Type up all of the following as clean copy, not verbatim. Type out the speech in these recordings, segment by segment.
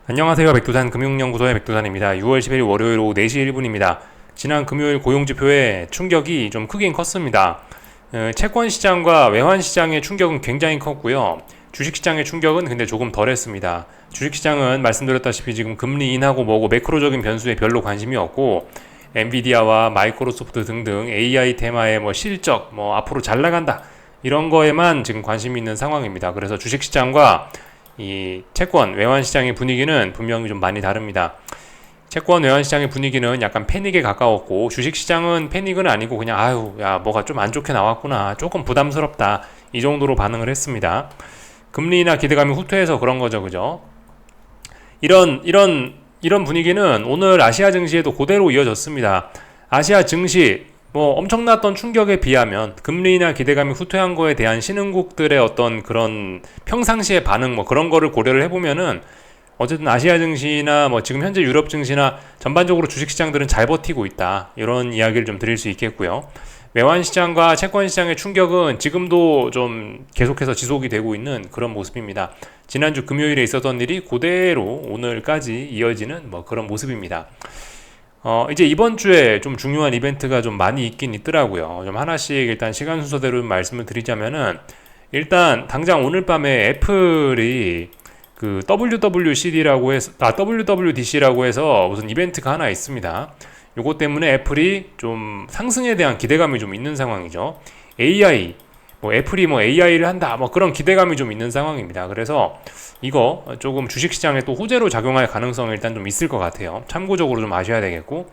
안녕하세요. 백두산 금융연구소의 백두산입니다. 6월 10일 월요일 오후 4시 1분입니다. 지난 금요일 고용지표에 충격이 좀 크긴 컸습니다. 채권 시장과 외환 시장의 충격은 굉장히 컸고요. 주식 시장의 충격은 근데 조금 덜했습니다. 주식 시장은 말씀드렸다시피 지금 금리 인하고 뭐고 매크로적인 변수에 별로 관심이 없고 엔비디아와 마이크로소프트 등등 AI 테마의 뭐 실적, 뭐 앞으로 잘 나간다 이런 거에만 지금 관심이 있는 상황입니다. 그래서 주식 시장과 이 채권 외환 시장의 분위기는 분명히 좀 많이 다릅니다. 채권 외환 시장의 분위기는 약간 패닉에 가까웠고 주식 시장은 패닉은 아니고 그냥 아유 야 뭐가 좀 안 좋게 나왔구나 조금 부담스럽다 이 정도로 반응을 했습니다. 금리나 기대감이 후퇴해서 그런 거죠, 그죠? 이런 분위기는 오늘 아시아 증시에도 그대로 이어졌습니다. 아시아 증시 뭐 엄청났던 충격에 비하면 금리나 기대감이 후퇴한 거에 대한 신흥국들의 어떤 그런 평상시의 반응 뭐 그런 거를 고려를 해보면은 어쨌든 아시아 증시나 뭐 지금 현재 유럽 증시나 전반적으로 주식 시장들은 잘 버티고 있다 이런 이야기를 좀 드릴 수 있겠고요. 외환 시장과 채권 시장의 충격은 지금도 좀 계속해서 지속이 되고 있는 그런 모습입니다. 지난주 금요일에 있었던 일이 그대로 오늘까지 이어지는 뭐 그런 모습입니다. 이제 이번 주에 좀 중요한 이벤트가 좀 많이 있긴 있더라고요. 좀 하나씩 일단 시간 순서대로 말씀을 드리자면은 일단 당장 오늘 밤에 애플이 그 WWDC라고 해서 무슨 이벤트가 하나 있습니다. 요것 때문에 애플이 좀 상승에 대한 기대감이 좀 있는 상황이죠. AI, 뭐 애플이 뭐 AI를 한다, 뭐 그런 기대감이 좀 있는 상황입니다. 그래서 이거 조금 주식시장에 또 호재로 작용할 가능성이 일단 좀 있을 것 같아요. 참고적으로 좀 아셔야 되겠고.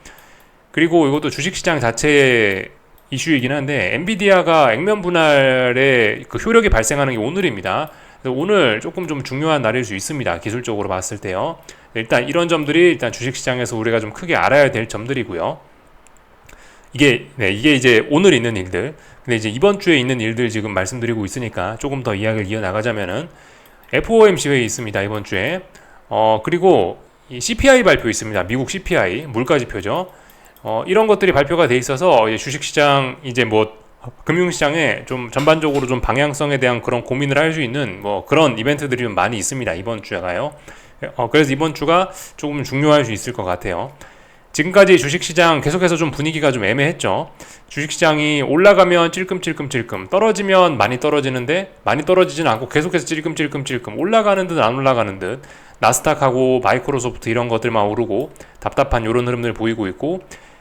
그리고 이것도 주식시장 자체의 이슈이긴 한데 엔비디아가 액면 분할의 그 효력이 발생하는 게 오늘입니다. 그래서 오늘 조금 좀 중요한 날일 수 있습니다. 기술적으로 봤을 때요. 일단 이런 점들이 일단 주식시장에서 우리가 좀 크게 알아야 될 점들이고요. 이게 이제 오늘 있는 일들. 근데 이제 이번 주에 있는 일들 지금 말씀드리고 있으니까 조금 더 이야기를 이어나가자면은 FOMC 회의 있습니다. 이번 주에. 그리고 이 CPI 발표 있습니다. 미국 CPI 물가지표죠. 이런 것들이 발표가 돼 있어서 이제 주식시장 이제 뭐 금융시장에 좀 전반적으로 좀 방향성에 대한 그런 고민을 할 수 있는 뭐 그런 이벤트들이 좀 많이 있습니다. 이번 주가요. 그래서 이번 주가 조금 중요할 수 있을 것 같아요. 지금까지 주식시장 계속해서 좀 분위기가 좀 애매했죠. 주식시장이 올라가면 찔끔찔끔찔끔 떨어지면 많이 떨어지는데 많이 떨어지진 않고 계속해서 찔끔찔끔찔끔 올라가는 듯 안 올라가는 듯 나스닥하고 마이크로소프트 이런 것들만 오르고 답답한 이런 흐름들 보이고 있고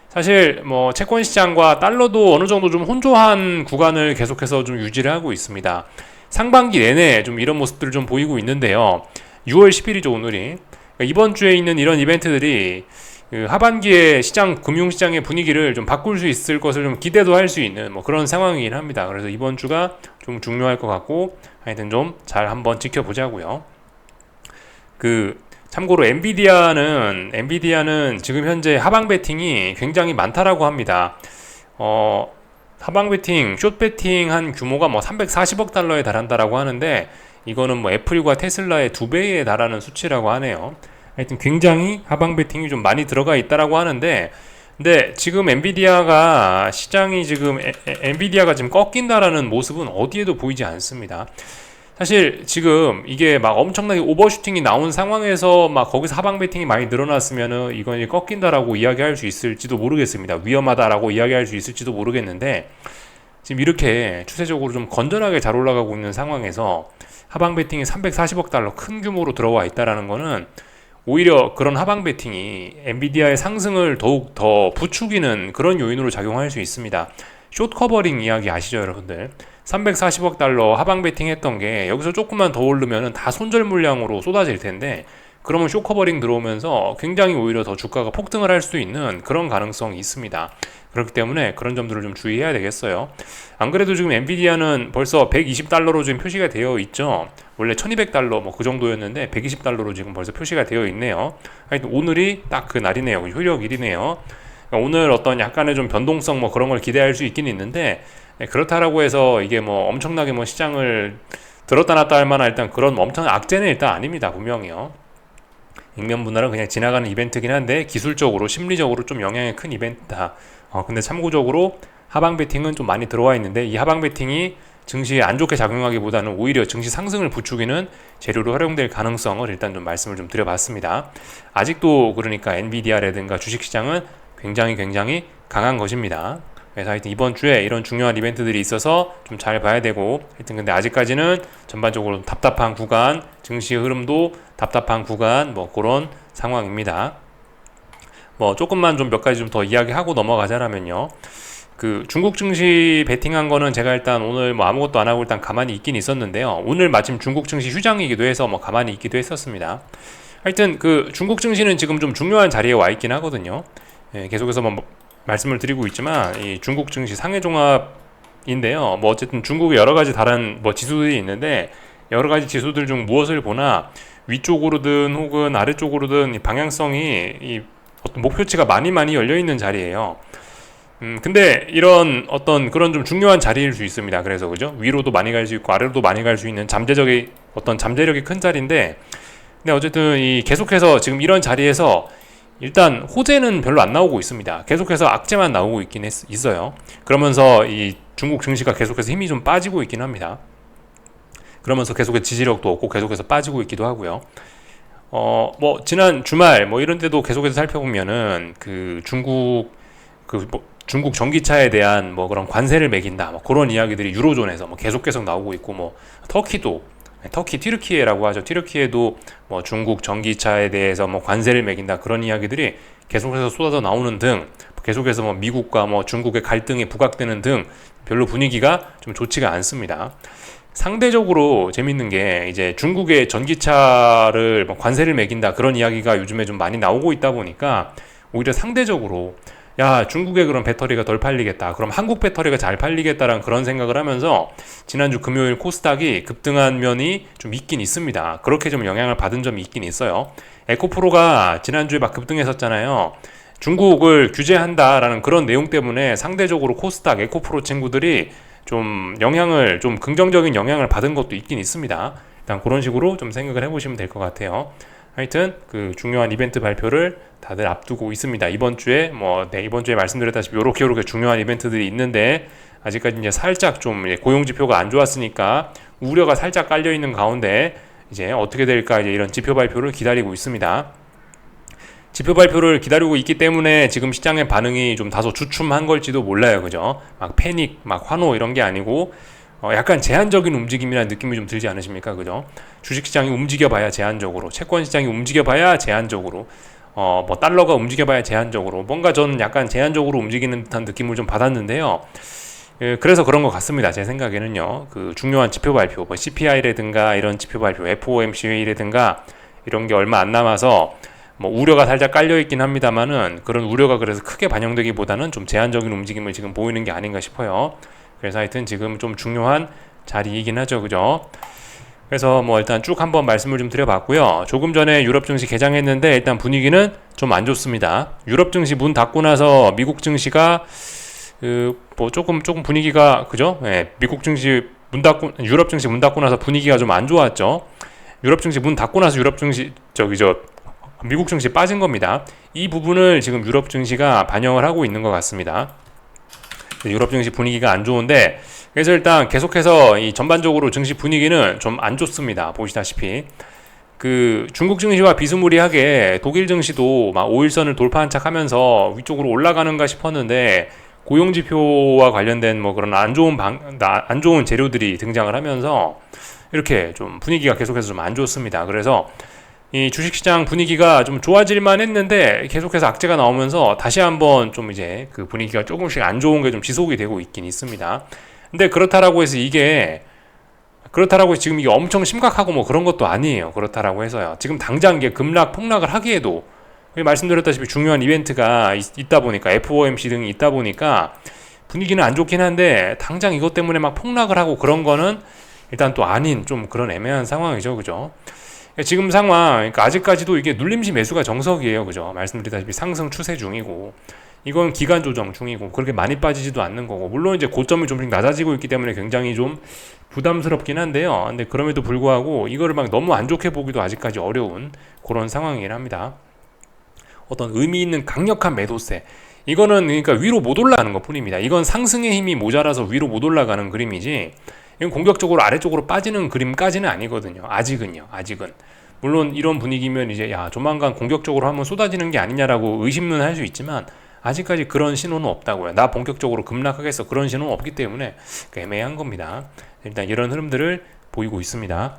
사실 뭐 채권 시장과 달러도 어느 정도 좀 혼조한 구간을 계속해서 좀 유지를 하고 있습니다. 상반기 내내 좀 이런 모습들을 좀 보이고 있는데요. 6월 10일이죠, 오늘이. 그러니까 이번 주에 있는 이런 이벤트들이 그 하반기에 금융시장의 분위기를 좀 바꿀 수 있을 것을 좀 기대도 할 수 있는 뭐 그런 상황이긴 합니다. 그래서 이번 주가 좀 중요할 것 같고 하여튼 좀 잘 한번 지켜보자고요. 참고로 엔비디아는 지금 현재 하방 베팅이 굉장히 많다라고 합니다. 하방 베팅, 숏 베팅 한 규모가 뭐 340억 달러에 달한다라고 하는데 이거는 뭐 애플과 테슬라의 2배에 달하는 수치라고 하네요. 하여튼 굉장히 하방 베팅이 좀 많이 들어가 있다라고 하는데 근데 지금 엔비디아가 지금 꺾인다라는 모습은 어디에도 보이지 않습니다. 사실 지금 이게 막 엄청나게 오버슈팅이 나온 상황에서 막 거기서 하방 베팅이 많이 늘어났으면은 이건 꺾인다라고 이야기할 수 있을지도 모르겠습니다. 위험하다라고 이야기할 수 있을지도 모르겠는데 지금 이렇게 추세적으로 좀 건전하게 잘 올라가고 있는 상황에서 하방 베팅이 340억 달러 큰 규모로 들어와 있다라는 거는 오히려 그런 하방 베팅이 엔비디아의 상승을 더욱 더 부추기는 그런 요인으로 작용할 수 있습니다. 숏 커버링 이야기 아시죠, 여러분들? 340억 달러 하방 베팅 했던 게 여기서 조금만 더 오르면은 다 손절 물량으로 쏟아질 텐데 그러면 숏 커버링 들어오면서 굉장히 오히려 더 주가가 폭등을 할 수도 있는 그런 가능성이 있습니다. 그렇기 때문에 그런 점들을 좀 주의해야 되겠어요. 안 그래도 지금 엔비디아는 벌써 120달러로 지금 표시가 되어 있죠. 원래 1200달러 뭐 그 정도였는데 120달러로 지금 벌써 표시가 되어 있네요. 하여튼 오늘이 딱 그 날이네요. 효력일이네요. 그러니까 오늘 어떤 약간의 좀 변동성 뭐 그런 걸 기대할 수 있긴 있는데 그렇다라고 해서 이게 뭐 엄청나게 뭐 시장을 들었다 놨다 할 만한 일단 그런 엄청난 악재는 일단 아닙니다. 분명히요. 액면 분할은 그냥 지나가는 이벤트긴 한데 기술적으로 심리적으로 좀 영향이 큰 이벤트다. 근데 참고적으로 하방 베팅은 좀 많이 들어와 있는데 이 하방 베팅이 증시에 안 좋게 작용하기보다는 오히려 증시 상승을 부추기는 재료로 활용될 가능성을 일단 좀 말씀을 좀 드려봤습니다. 아직도 그러니까 엔비디아라든가 주식시장은 굉장히 강한 것입니다. 그래서 하여튼 이번 주에 이런 중요한 이벤트들이 있어서 좀 잘 봐야 되고, 하여튼 근데 아직까지는 전반적으로 답답한 구간, 증시의 흐름도 답답한 구간, 뭐 그런 상황입니다. 뭐 조금만 좀 몇 가지 좀 더 이야기하고 넘어가자라면요. 그 중국 증시 베팅한 거는 제가 일단 오늘 뭐 아무것도 안 하고 일단 가만히 있긴 있었는데요. 오늘 마침 중국 증시 휴장이기도 해서 뭐 가만히 있기도 했었습니다. 하여튼 그 중국 증시는 지금 좀 중요한 자리에 와 있긴 하거든요. 예, 계속해서 뭐 말씀을 드리고 있지만 이 중국 증시 상해 종합인데요. 뭐 어쨌든 중국의 여러 가지 다른 뭐 지수들이 있는데 여러 가지 지수들 중 무엇을 보나 위쪽으로든 혹은 아래쪽으로든 이 방향성이 이 어떤 목표치가 많이 열려 있는 자리예요. 근데 이런 어떤 그런 좀 중요한 자리일 수 있습니다. 그래서 그죠? 위로도 많이 갈 수 있고 아래로도 많이 갈 수 있는 잠재력이 큰 자리인데, 근데 어쨌든 이 계속해서 지금 이런 자리에서 일단 호재는 별로 안 나오고 있습니다. 계속해서 악재만 나오고 있어요. 그러면서 이 중국 증시가 계속해서 힘이 좀 빠지고 있긴 합니다. 그러면서 계속해서 지지력도 없고 계속해서 빠지고 있기도 하고요. 뭐 지난 주말 뭐 이런 데도 계속해서 살펴보면은 그 중국 전기차에 대한 뭐 그런 관세를 매긴다, 뭐 그런 이야기들이 유로존에서 뭐 계속 나오고 있고, 뭐 터키 튀르키예라고 하죠. 튀르키예도 뭐 중국 전기차에 대해서 뭐 관세를 매긴다, 그런 이야기들이 계속해서 쏟아져 나오는 등, 계속해서 뭐 미국과 뭐 중국의 갈등이 부각되는 등 별로 분위기가 좀 좋지가 않습니다. 상대적으로 재밌는 게 이제 중국의 전기차를 뭐 관세를 매긴다, 그런 이야기가 요즘에 좀 많이 나오고 있다 보니까 오히려 상대적으로 야, 중국의 그런 배터리가 덜 팔리겠다, 그럼 한국 배터리가 잘 팔리겠다라는 그런 생각을 하면서 지난주 금요일 코스닥이 급등한 면이 좀 있긴 있습니다. 그렇게 좀 영향을 받은 점이 있긴 있어요. 에코프로가 지난주에 막 급등했었잖아요. 중국을 규제한다라는 그런 내용 때문에 상대적으로 코스닥, 에코프로 친구들이 좀 긍정적인 영향을 받은 것도 있긴 있습니다. 일단 그런 식으로 좀 생각을 해보시면 될 것 같아요. 하여튼 그 중요한 이벤트 발표를 다들 앞두고 있습니다. 이번 주에 이번 주에 말씀드렸다시피 요렇게 중요한 이벤트들이 있는데, 아직까지 이제 살짝 좀 고용 지표가 안 좋았으니까 우려가 살짝 깔려 있는 가운데 이제 어떻게 될까, 이제 이런 지표 발표를 기다리고 있습니다. 지표 발표를 기다리고 있기 때문에 지금 시장의 반응이 좀 다소 주춤한 걸지도 몰라요. 그죠? 막 패닉, 막 환호 이런 게 아니고 약간 제한적인 움직임이라는 느낌이 좀 들지 않으십니까? 그죠? 주식시장이 움직여봐야 제한적으로, 채권시장이 움직여봐야 제한적으로, 뭐 달러가 움직여봐야 제한적으로, 뭔가 저는 약간 제한적으로 움직이는 듯한 느낌을 좀 받았는데요. 그래서 그런 것 같습니다. 제 생각에는요. 그 중요한 지표 발표, 뭐 CPI라든가 이런 지표 발표, FOMC 회의라든가 이런 게 얼마 안 남아서 뭐 우려가 살짝 깔려 있긴 합니다만은, 그런 우려가 그래서 크게 반영되기보다는 좀 제한적인 움직임을 지금 보이는 게 아닌가 싶어요. 그래서 하여튼 지금 좀 중요한 자리이긴 하죠. 그죠? 그래서 뭐 일단 쭉 한번 말씀을 좀 드려봤고요. 조금 전에 유럽 증시 개장했는데 일단 분위기는 좀 안 좋습니다. 유럽 증시 문 닫고 나서 미국 증시가 뭐 조금 분위기가, 그죠? 예, 미국 증시 유럽 증시 문 닫고 나서 분위기가 좀 안 좋았죠. 유럽 증시 문 닫고 나서 미국 증시 빠진 겁니다. 이 부분을 지금 유럽 증시가 반영을 하고 있는 것 같습니다. 유럽 증시 분위기가 안 좋은데, 그래서 일단 계속해서 이 전반적으로 증시 분위기는 좀 안 좋습니다. 보시다시피 그 중국 증시와 비스무리하게 독일 증시도 막 5일선을 돌파한 척 하면서 위쪽으로 올라가는가 싶었는데, 고용 지표와 관련된 뭐 그런 안 좋은 재료들이 등장을 하면서 이렇게 좀 분위기가 계속해서 좀 안 좋습니다. 그래서 이 주식시장 분위기가 좀 좋아질만 했는데 계속해서 악재가 나오면서 다시 한번 좀 이제 그 분위기가 조금씩 안 좋은 게 좀 지속이 되고 있긴 있습니다. 근데 그렇다라고 해서 지금 이게 엄청 심각하고 뭐 그런 것도 아니에요. 그렇다라고 해서요. 지금 당장 이게 폭락을 하기에도 말씀드렸다시피 중요한 이벤트가 있다 보니까, FOMC 등이 있다 보니까 분위기는 안 좋긴 한데, 당장 이것 때문에 막 폭락을 하고 그런 거는 일단 또 아닌 좀 그런 애매한 상황이죠. 그죠? 지금 상황, 그러니까 아직까지도 이게 눌림시 매수가 정석이에요. 그죠? 말씀드렸다시피 상승 추세 중이고, 이건 기간 조정 중이고, 그렇게 많이 빠지지도 않는 거고, 물론 이제 고점이 좀씩 낮아지고 있기 때문에 굉장히 좀 부담스럽긴 한데요. 근데 그럼에도 불구하고 이거를 막 너무 안 좋게 보기도 아직까지 어려운 그런 상황이긴 합니다. 어떤 의미 있는 강력한 매도세, 이거는 그러니까 위로 못 올라가는 것 뿐입니다. 이건 상승의 힘이 모자라서 위로 못 올라가는 그림이지, 이건 공격적으로 아래쪽으로 빠지는 그림까지는 아니거든요. 아직은. 물론 이런 분위기면 이제 야 조만간 공격적으로 한번 쏟아지는 게 아니냐라고 의심은 할 수 있지만 아직까지 그런 신호는 없다고요. 나 본격적으로 급락하겠어 그런 신호는 없기 때문에 애매한 겁니다. 일단 이런 흐름들을 보이고 있습니다.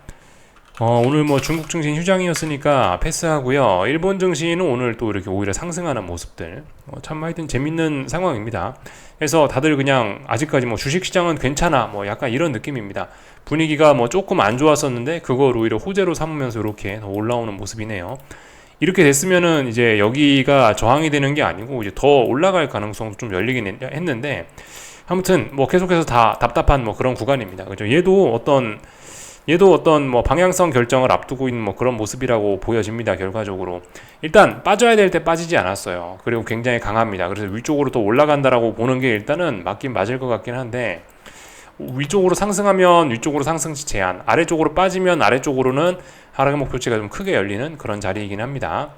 오늘 뭐 중국 증시 휴장이었으니까 패스하고요. 일본 증시는 오늘 또 이렇게 오히려 상승하는 모습들 참 하여튼 재밌는 상황입니다. 그래서 다들 그냥 아직까지 뭐 주식시장은 괜찮아 뭐 약간 이런 느낌입니다. 분위기가 뭐 조금 안 좋았었는데 그걸 오히려 호재로 삼으면서 이렇게 더 올라오는 모습이네요. 이렇게 됐으면은 이제 여기가 저항이 되는 게 아니고 이제 더 올라갈 가능성도 좀 열리긴 했는데 아무튼 뭐 계속해서 다 답답한 뭐 그런 구간입니다. 그죠? 얘도 어떤 뭐 방향성 결정을 앞두고 있는 뭐 그런 모습이라고 보여집니다. 결과적으로 일단 빠져야 될 때 빠지지 않았어요. 그리고 굉장히 강합니다. 그래서 위쪽으로 더 올라간다라고 보는 게 일단은 맞긴 맞을 것 같긴 한데 위쪽으로 상승하면 위쪽으로 상승치 제한, 아래쪽으로 빠지면 아래쪽으로는 하락의 목표치가 좀 크게 열리는 그런 자리이긴 합니다.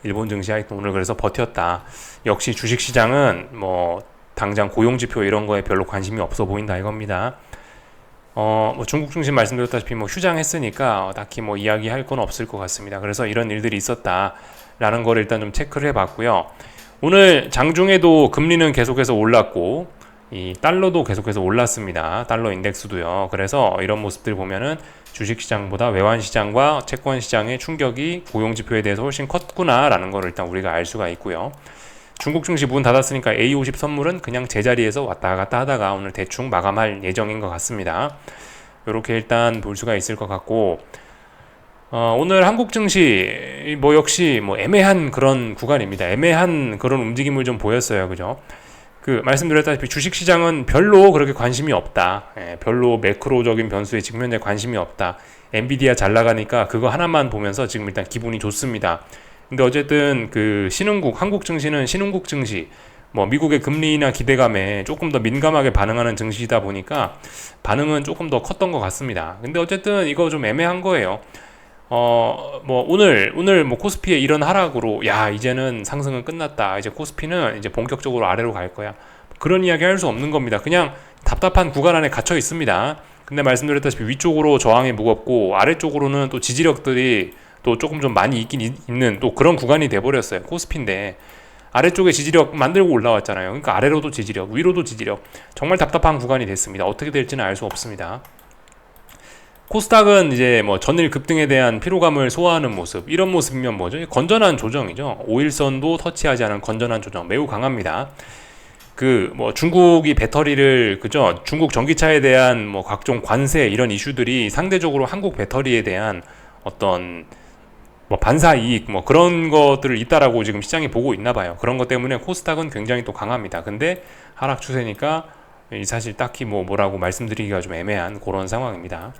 일본 증시 하여튼 오늘 그래서 버텼다. 역시 주식시장은 뭐 당장 고용지표 이런 거에 별로 관심이 없어 보인다 이겁니다. 뭐 중국 중심 말씀드렸다시피 뭐 휴장했으니까 딱히 뭐 이야기할 건 없을 것 같습니다. 그래서 이런 일들이 있었다라는 걸 일단 좀 체크를 해봤고요. 오늘 장중에도 금리는 계속해서 올랐고 이 달러도 계속해서 올랐습니다. 달러 인덱스도요. 그래서 이런 모습들 보면은 주식시장보다 외환시장과 채권시장의 충격이 고용지표에 대해서 훨씬 컸구나라는 걸 일단 우리가 알 수가 있고요. 중국 증시 문 닫았으니까 A50 선물은 그냥 제자리에서 왔다 갔다 하다가 오늘 대충 마감할 예정인 것 같습니다. 이렇게 일단 볼 수가 있을 것 같고 오늘 한국 증시 뭐 역시 뭐 애매한 그런 구간입니다. 애매한 그런 움직임을 좀 보였어요. 그죠? 말씀드렸다시피 주식시장은 별로 그렇게 관심이 없다. 별로 매크로적인 변수에 지금 현재 관심이 없다. 엔비디아 잘 나가니까 그거 하나만 보면서 지금 일단 기분이 좋습니다. 근데 어쨌든 한국 증시는 신흥국 증시, 뭐 미국의 금리나 기대감에 조금 더 민감하게 반응하는 증시이다 보니까 반응은 조금 더 컸던 것 같습니다. 근데 어쨌든 이거 좀 애매한 거예요. 뭐 오늘 뭐 코스피의 이런 하락으로 야 이제는 상승은 끝났다. 이제 코스피는 이제 본격적으로 아래로 갈 거야. 그런 이야기 할 수 없는 겁니다. 그냥 답답한 구간 안에 갇혀 있습니다. 근데 말씀드렸다시피 위쪽으로 저항이 무겁고 아래쪽으로는 또 지지력들이 또 조금 좀 많이 있는 또 그런 구간이 돼버렸어요. 코스피인데 아래쪽에 지지력 만들고 올라왔잖아요. 그러니까 아래로도 지지력, 위로도 지지력. 정말 답답한 구간이 됐습니다. 어떻게 될지는 알 수 없습니다. 코스닥은 이제 뭐 전일 급등에 대한 피로감을 소화하는 모습, 이런 모습이면 뭐죠? 건전한 조정이죠. 5일선도 터치하지 않은 건전한 조정, 매우 강합니다. 뭐 중국이 배터리를 그죠? 중국 전기차에 대한 뭐 각종 관세 이런 이슈들이 상대적으로 한국 배터리에 대한 어떤 뭐 반사 이익 뭐 그런 것들을 있다라고 지금 시장이 보고 있나 봐요. 그런 것 때문에 코스닥은 굉장히 또 강합니다. 근데 하락 추세니까 사실 딱히 뭐라고 말씀드리기가 좀 애매한 그런 상황입니다.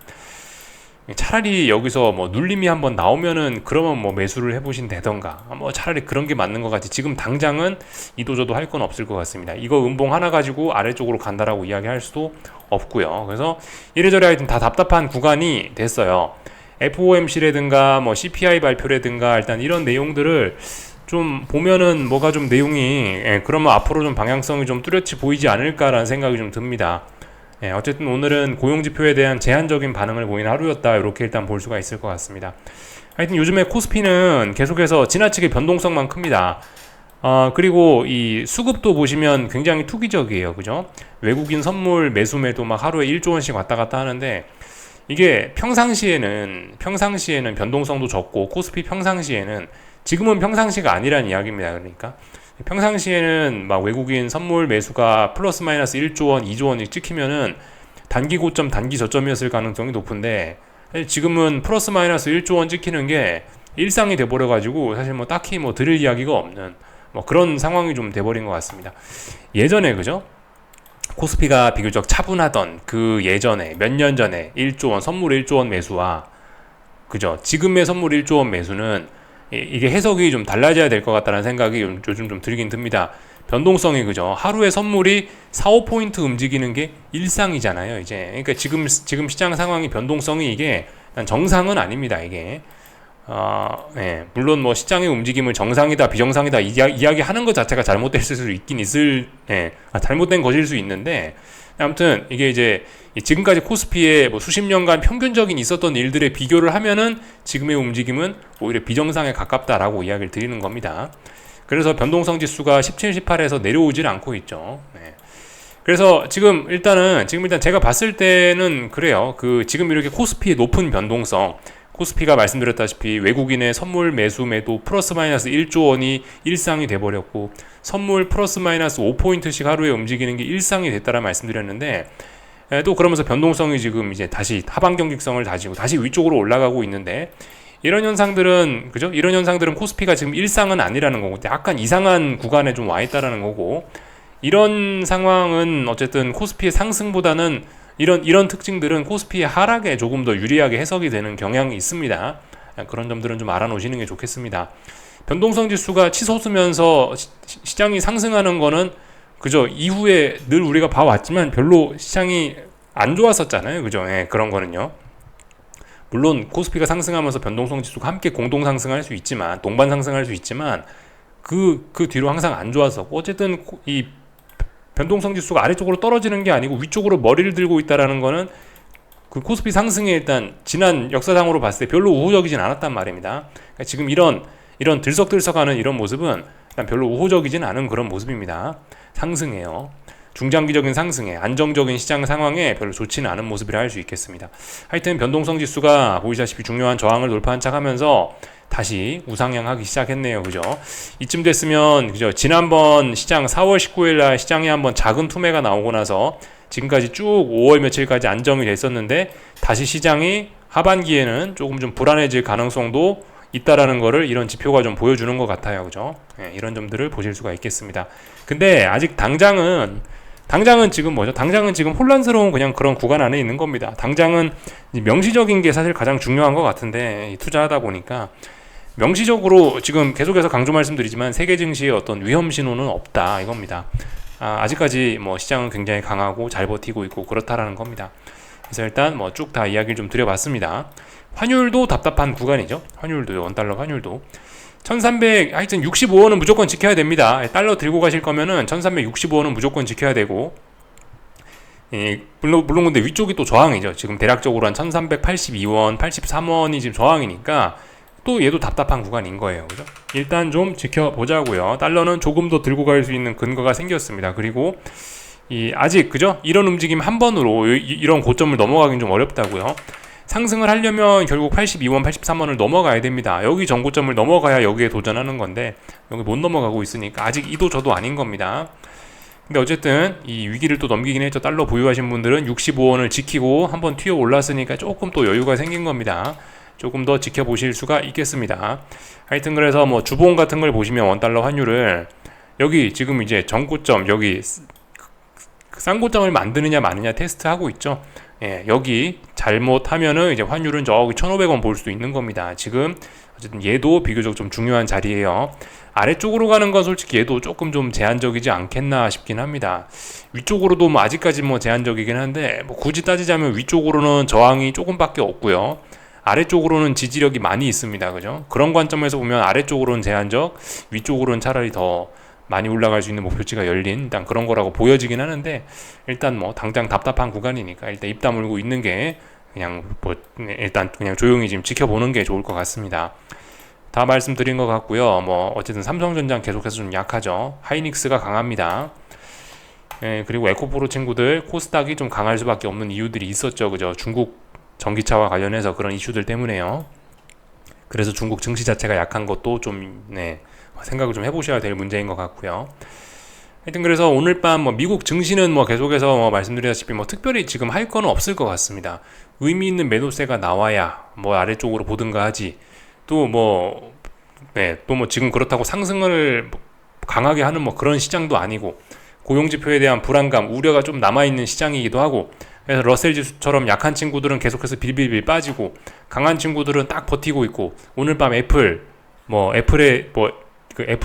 차라리 여기서 뭐 눌림이 한번 나오면은 그러면 뭐 매수를 해보신다던가 뭐 차라리 그런 게 맞는 것 같지. 지금 당장은 이도저도 할 건 없을 것 같습니다. 이거 음봉 하나 가지고 아래쪽으로 간다라고 이야기할 수도 없고요. 그래서 이래저래 하여튼 다 답답한 구간이 됐어요. FOMC라든가 뭐 CPI 발표라든가 일단 이런 내용들을 좀 보면은 뭐가 좀 내용이 그러면 앞으로 좀 방향성이 좀 뚜렷이 보이지 않을까라는 생각이 좀 듭니다. 어쨌든 오늘은 고용지표에 대한 제한적인 반응을 보이는 하루였다. 이렇게 일단 볼 수가 있을 것 같습니다. 하여튼 요즘에 코스피는 계속해서 지나치게 변동성만 큽니다. 그리고 이 수급도 보시면 굉장히 투기적이에요. 그죠? 외국인 선물 매수매도 막 하루에 1조 원씩 왔다 갔다 하는데 이게 평상시에는 변동성도 적고 코스피 평상시에는 지금은 평상시가 아니란 이야기입니다. 그러니까 평상시에는 막 외국인 선물 매수가 플러스 마이너스 1조 원, 2조 원이 찍히면은 단기 고점, 단기 저점이었을 가능성이 높은데 지금은 플러스 마이너스 1조 원 찍히는 게 일상이 돼버려가지고 사실 뭐 딱히 뭐 드릴 이야기가 없는 뭐 그런 상황이 좀 돼버린 것 같습니다. 예전에 그죠? 코스피가 비교적 차분하던 그 예전에 몇 년 전에 1조 원, 선물 1조 원 매수와 그죠? 지금의 선물 1조 원 매수는 이게 해석이 좀 달라져야 될 것 같다는 생각이 요즘 좀 들긴 듭니다. 변동성이 그죠? 하루에 선물이 4, 5포인트 움직이는 게 일상이잖아요, 이제. 그러니까 지금 시장 상황이 변동성이 이게 정상은 아닙니다, 이게. 물론 뭐 시장의 움직임을 정상이다, 비정상이다 이야기하는 것 자체가 잘못될 수 있긴 잘못된 것일 수 있는데 아무튼 이게 이제 지금까지 코스피의 뭐 수십 년간 평균적인 있었던 일들의 비교를 하면은 지금의 움직임은 오히려 비정상에 가깝다라고 이야기를 드리는 겁니다. 그래서 변동성 지수가 17, 18에서 내려오질 않고 있죠. 네. 그래서 지금 일단 제가 봤을 때는 그래요. 지금 이렇게 코스피의 높은 변동성, 코스피가 말씀드렸다시피 외국인의 선물 매수 매도 플러스 마이너스 1조 원이 일상이 돼버렸고, 선물 플러스 마이너스 5포인트씩 하루에 움직이는 게 일상이 됐다라 말씀드렸는데, 또 그러면서 변동성이 지금 이제 다시 하방 경직성을 다지고 다시 위쪽으로 올라가고 있는데, 이런 현상들은 그죠? 이런 현상들은 코스피가 지금 일상은 아니라는 거고, 약간 이상한 구간에 좀 와 있다라는 거고, 이런 상황은 어쨌든 코스피의 상승보다는 이런 특징들은 코스피의 하락에 조금 더 유리하게 해석이 되는 경향이 있습니다. 그런 점들은 좀 알아놓으시는 게 좋겠습니다. 변동성 지수가 치솟으면서 시장이 상승하는 거는 그죠? 이후에 늘 우리가 봐왔지만 별로 시장이 안 좋았었잖아요. 그죠? 예, 그런 거는요. 물론 코스피가 상승하면서 변동성 지수가 함께 공동 상승할 수 있지만, 동반 상승할 수 있지만 그 뒤로 항상 안 좋았었고, 어쨌든 이 변동성 지수가 아래쪽으로 떨어지는 게 아니고 위쪽으로 머리를 들고 있다라는 거는 그 코스피 상승에 일단 지난 역사상으로 봤을 때 별로 우호적이진 않았단 말입니다. 그러니까 지금 이런 들썩들썩하는 이런 모습은 일단 별로 우호적이진 않은 그런 모습입니다. 상승해요. 중장기적인 상승에, 안정적인 시장 상황에 별로 좋지는 않은 모습이라 할 수 있겠습니다. 하여튼 변동성 지수가 보이시다시피 중요한 저항을 돌파한 척하면서 다시 우상향하기 시작했네요. 그죠? 이쯤 됐으면 그죠? 지난번 시장 4월 19일 날 시장에 한번 작은 투매가 나오고 나서 지금까지 쭉 5월 며칠까지 안정이 됐었는데, 다시 시장이 하반기에는 조금 좀 불안해질 가능성도 있다라는 거를 이런 지표가 좀 보여주는 것 같아요. 그죠? 네, 이런 점들을 보실 수가 있겠습니다. 근데 아직 당장은 지금 뭐죠? 당장은 지금 혼란스러운 그냥 그런 구간 안에 있는 겁니다. 당장은 명시적인 게 사실 가장 중요한 것 같은데, 투자하다 보니까 명시적으로 지금 계속해서 강조 말씀드리지만 세계 증시의 어떤 위험 신호는 없다 이겁니다. 아직까지 뭐 시장은 굉장히 강하고 잘 버티고 있고 그렇다라는 겁니다. 그래서 일단 뭐 쭉 다 이야기를 좀 드려봤습니다. 환율도 답답한 구간이죠. 환율도요. 원달러 환율도 1300 하여튼 65원은 무조건 지켜야 됩니다. 달러 들고 가실 거면은 1365원은 무조건 지켜야 되고, 물론 근데 위쪽이 또 저항이죠. 지금 대략적으로 한 1382원, 83원이 지금 저항이니까 또 얘도 답답한 구간인 거예요. 그죠? 일단 좀 지켜보자고요. 달러는 조금 더 들고 갈 수 있는 근거가 생겼습니다. 그리고 아직 그죠? 이런 움직임 한 번으로 이런 고점을 넘어가긴 좀 어렵다고요. 상승을 하려면 결국 82원, 83원을 넘어가야 됩니다. 여기 전고점을 넘어가야 여기에 도전하는 건데 여기 못 넘어가고 있으니까 아직 이도 저도 아닌 겁니다. 근데 어쨌든 이 위기를 또 넘기긴 했죠. 달러 보유하신 분들은 65원을 지키고 한번 튀어 올랐으니까 조금 또 여유가 생긴 겁니다. 조금 더 지켜보실 수가 있겠습니다. 하여튼 그래서 뭐 주봉 같은 걸 보시면 원달러 환율을 여기 지금 이제 전고점 여기 쌍고점을 만드느냐 마느냐 테스트하고 있죠. 예, 여기 잘못하면은 이제 환율은 저기 1,500원 볼 수 있는 겁니다. 지금 어쨌든 얘도 비교적 좀 중요한 자리예요. 아래쪽으로 가는 건 솔직히 얘도 조금 좀 제한적이지 않겠나 싶긴 합니다. 위쪽으로도 뭐 아직까지 뭐 제한적이긴 한데 뭐 굳이 따지자면 위쪽으로는 저항이 조금밖에 없고요. 아래쪽으로는 지지력이 많이 있습니다. 그죠? 그런 관점에서 보면 아래쪽으로는 제한적, 위쪽으로는 차라리 더 많이 올라갈 수 있는 목표치가 열린 일단 그런 거라고 보여지긴 하는데, 일단 뭐 당장 답답한 구간이니까 일단 입 다물고 있는 게 그냥 뭐 일단 그냥 조용히 지금 지켜보는 게 좋을 것 같습니다. 다 말씀드린 것 같고요. 뭐 어쨌든 삼성전자 계속해서 좀 약하죠. 하이닉스가 강합니다. 예, 그리고 에코프로 친구들 코스닥이 좀 강할 수밖에 없는 이유들이 있었죠. 그죠? 중국 전기차와 관련해서 그런 이슈들 때문에요. 그래서 중국 증시 자체가 약한 것도 좀 생각을 좀 해보셔야 될 문제인 것 같고요. 하여튼 그래서 오늘 밤 뭐 미국 증시는 뭐 계속해서 뭐 말씀드렸다시피 뭐 특별히 지금 할 거는 없을 것 같습니다. 의미 있는 매도세가 나와야 뭐 아래쪽으로 보든가 하지. 또 뭐 지금 그렇다고 상승을 강하게 하는 뭐 그런 시장도 아니고, 고용지표에 대한 불안감, 우려가 좀 남아있는 시장이기도 하고, 그래서 러셀 지수처럼 약한 친구들은 계속해서 빌빌빌 빠지고 강한 친구들은 딱 버티고 있고, 오늘 밤 애플이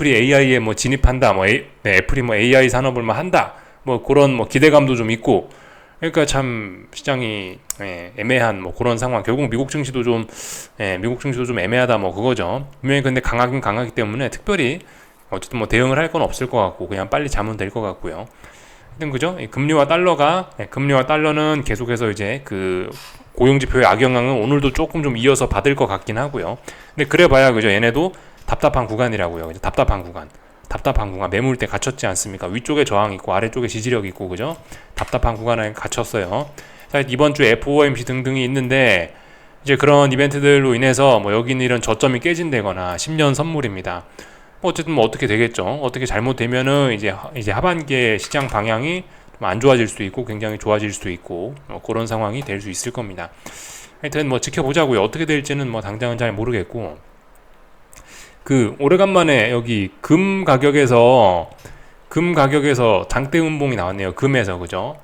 AI에 뭐 진입한다, 애플이 뭐 AI 산업을 뭐 한다, 뭐 그런 뭐 기대감도 좀 있고, 그러니까 참 시장이 애매한 뭐 그런 상황. 결국 미국 증시도 좀 애매하다 뭐 그거죠. 분명히 근데 강하긴 강하기 때문에 특별히 어쨌든 뭐 대응을 할 건 없을 것 같고 그냥 빨리 자면 될 것 같고요. 하여튼 그죠? 이 금리와 달러는 계속해서 이제 그 고용지표의 악영향은 오늘도 조금 좀 이어서 받을 것 같긴 하고요. 근데 그래봐야 그죠? 얘네도 답답한 구간이라고요. 그죠? 답답한 구간. 매물대 갇혔지 않습니까? 위쪽에 저항 있고 아래쪽에 지지력 있고 그죠? 답답한 구간에 갇혔어요. 자, 이번 주 FOMC 등등이 있는데 이제 그런 이벤트들로 인해서 뭐 여기 있는 이런 저점이 깨진다거나 10년 선물입니다. 뭐 어쨌든 뭐 어떻게 되겠죠. 어떻게 잘못되면은 이제 하반기에 시장 방향이 좀 안 좋아질 수도 있고 굉장히 좋아질 수도 있고 그런 상황이 될 수 있을 겁니다. 하여튼 뭐 지켜보자고요. 어떻게 될지는 뭐 당장은 잘 모르겠고 그 오래간만에 여기 금 가격에서 장대 음봉이 나왔네요. 금에서 그죠?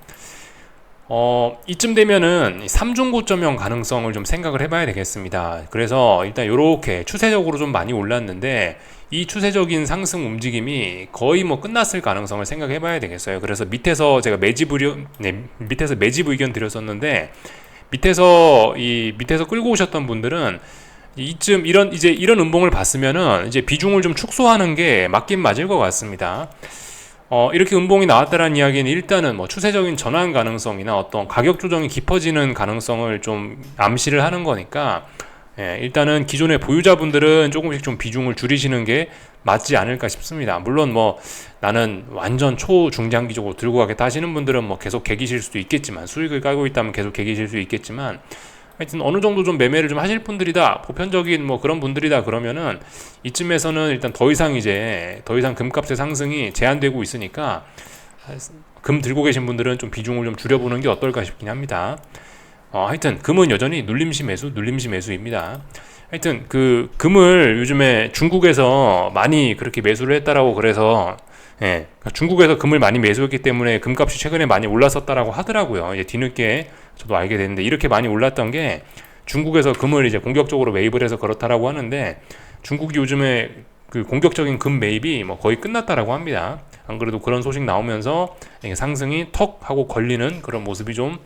이쯤 되면은 3중 고점형 가능성을 좀 생각을 해봐야 되겠습니다. 그래서 일단 이렇게 추세적으로 좀 많이 올랐는데 이 추세적인 상승 움직임이 거의 뭐 끝났을 가능성을 생각해봐야 되겠어요. 그래서 밑에서 제가 밑에서 매집 의견 드렸었는데 밑에서 끌고 오셨던 분들은 이쯤 이런 음봉을 봤으면은 이제 비중을 좀 축소하는 게 맞긴 맞을 것 같습니다. 이렇게 음봉이 나왔다는 이야기는 일단은 뭐 추세적인 전환 가능성이나 어떤 가격 조정이 깊어지는 가능성을 좀 암시를 하는 거니까 일단은 기존의 보유자분들은 조금씩 좀 비중을 줄이시는 게 맞지 않을까 싶습니다. 물론 뭐 나는 완전 초중장기적으로 들고 가겠다 하시는 분들은 뭐 계속 개기실 수도 있겠지만 수익을 깔고 있다면 계속 개기실 수 있겠지만 하여튼 어느 정도 좀 매매를 좀 하실 분들이다, 보편적인 뭐 그런 분들이다 그러면은 이쯤에서는 일단 더 이상 금값의 상승이 제한되고 있으니까 금 들고 계신 분들은 좀 비중을 좀 줄여보는 게 어떨까 싶긴 합니다. 하여튼 금은 여전히 눌림시 매수입니다. 하여튼 그 금을 요즘에 중국에서 많이 그렇게 매수를 했다라고 그래서 중국에서 금을 많이 매수했기 때문에 금값이 최근에 많이 올랐었다라고 하더라고요. 이제 뒤늦게 저도 알게 됐는데 이렇게 많이 올랐던 게 중국에서 금을 이제 공격적으로 매입을 해서 그렇다라고 하는데 중국이 요즘에 그 공격적인 금 매입이 뭐 거의 끝났다라고 합니다. 안 그래도 그런 소식 나오면서 상승이 턱 하고 걸리는 그런 모습이 좀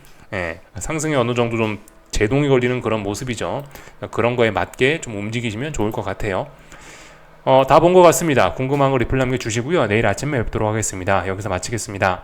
상승에 어느 정도 좀 제동이 걸리는 그런 모습이죠. 그런 거에 맞게 좀 움직이시면 좋을 것 같아요. 다 본 것 같습니다. 궁금한 거 리플 남겨주시고요. 내일 아침에 뵙도록 하겠습니다. 여기서 마치겠습니다.